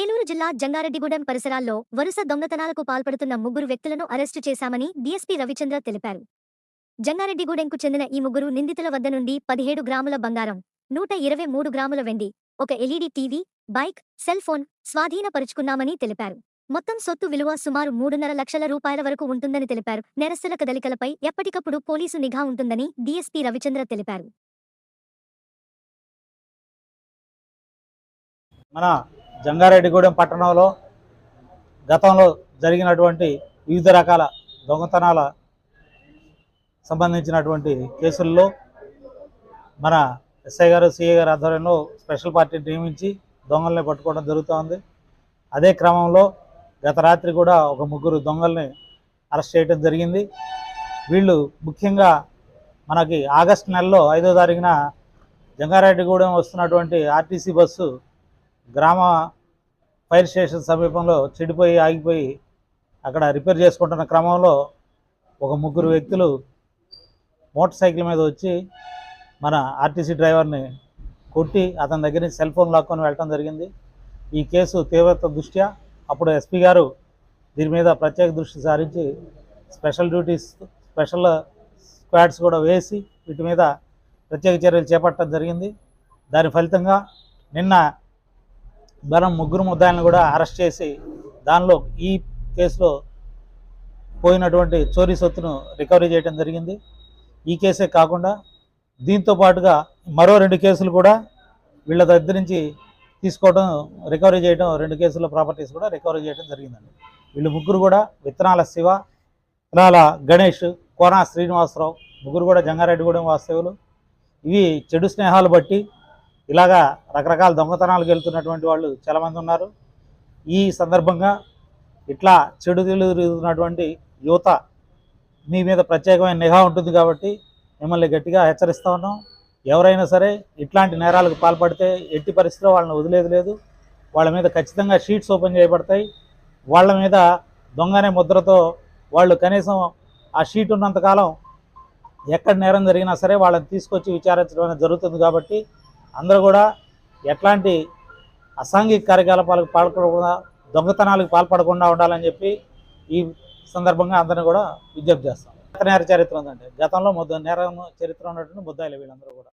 ఏలూరు జిల్లా జంగారెడ్డిగూడెం పరిసరాల్లో వరుస దొంగతనాలకు పాల్పడుతున్న ముగ్గురు వ్యక్తులను అరెస్టు చేశామని డీఎస్పీ రవిచంద్ర తెలిపారు. జంగారెడ్డిగూడెంకు చెందిన ఈ ముగ్గురు నిందితుల వద్ద నుండి 17 గ్రాముల బంగారం, 123 గ్రాముల వెండి, ఒక LED TV, bike, cell phone స్వాధీనపరుచుకున్నామని తెలిపారు. మొత్తం సొత్తు విలువ సుమారు 3.5 లక్షల రూపాయల వరకు ఉంటుందని తెలిపారు. నేరస్తుల కదలికలపై ఎప్పటికప్పుడు పోలీసు నిఘా ఉంటుందని డీఎస్పీ రవిచంద్ర తెలిపారు. మన జంగారెడ్డిగూడెం పట్టణంలో గతంలో జరిగినటువంటి వివిధ రకాల దొంగతనాల సంబంధించినటువంటి కేసుల్లో మన ఎస్ఐ గారు సిఐ గారు ఆధ్వర్యంలో స్పెషల్ పార్టీని నియమించి దొంగల్ని పట్టుకోవడం జరుగుతోంది. అదే క్రమంలో గత రాత్రి కూడా ఒక ముగ్గురు దొంగల్ని అరెస్ట్ చేయడం జరిగింది. వీళ్ళు ముఖ్యంగా మనకి ఆగస్టు నెలలో 5వ తారీఖున జంగారెడ్డిగూడెం వస్తున్నటువంటి ఆర్టీసీ బస్సు గ్రామ ఫైర్ స్టేషన్ సమీపంలో చెడిపోయి ఆగిపోయి అక్కడ రిపేర్ చేసుకుంటున్న క్రమంలో ఒక ముగ్గురు వ్యక్తులు మోటార్ సైకిల్ మీద వచ్చి మన ఆర్టీసీ డ్రైవర్ని కొట్టి అతని దగ్గర నుంచి సెల్ ఫోన్ లాక్కొని వెళ్ళడం జరిగింది. ఈ కేసు తీవ్రత దృష్ట్యా అప్పుడు ఎస్పీ గారు దీని మీద ప్రత్యేక దృష్టి సారించి స్పెషల్ స్క్వాడ్స్ కూడా వేసి వీటి మీద ప్రత్యేక చర్యలు చేపట్టడం జరిగింది. దాని ఫలితంగా నిన్న మనం ముగ్గురు ముద్దాయిలను కూడా అరెస్ట్ చేసి దానిలో ఈ కేసులో పోయినటువంటి చోరీ సొత్తును రికవరీ చేయడం జరిగింది. ఈ కేసే కాకుండా దీంతో పాటుగా మరో 2 కేసులు కూడా వీళ్ళ దగ్గర నుంచి తీసుకోవడం రికవరీ చేయడం, 2 కేసుల ప్రాపర్టీస్ కూడా రికవరీ చేయడం జరిగిందండి. వీళ్ళు ముగ్గురు కూడా విత్తనాల శివ, విత్తనాల గణేష్, కోనా శ్రీనివాసరావు ముగ్గురు కూడా జంగారెడ్డిగూడెం వాస్తవులు. ఇవి చెడు స్నేహాలు బట్టి ఇలాగా రకరకాల దొంగతనాలకు వెళ్తున్నటువంటి వాళ్ళు చాలామంది ఉన్నారు. ఈ సందర్భంగా ఇట్లా చెడు తిరుగుతున్నటువంటి యువత మీ మీద ప్రత్యేకమైన నిఘా ఉంటుంది కాబట్టి మిమ్మల్ని గట్టిగా హెచ్చరిస్తూ ఉన్నాం. ఎవరైనా సరే ఇట్లాంటి నేరాలకు పాల్పడితే ఎట్టి పరిస్థితిలో వాళ్ళని వదిలేది లేదు. వాళ్ళ మీద ఖచ్చితంగా షీట్స్ ఓపెన్ చేయబడతాయి. వాళ్ళ మీద దొంగనే ముద్రతో వాళ్ళు కనీసం ఆ షీట్ ఉన్నంతకాలం ఎక్కడ నేరం జరిగినా సరే వాళ్ళని తీసుకొచ్చి విచారించడం అనేది జరుగుతుంది. కాబట్టి అందరూ కూడా ఎట్లాంటి అసాంఘిక కార్యకలాపాలకు పాల్పడకుండా, దొంగతనాలకు పాల్పడకుండా ఉండాలని చెప్పి ఈ సందర్భంగా అందరినీ కూడా విజ్ఞప్తి చేస్తాం. నేర చరిత్ర ఉందండి. గతంలో నేరం చరిత్ర ఉన్నటువంటి ముద్దాయిలు వీళ్ళందరూ కూడా.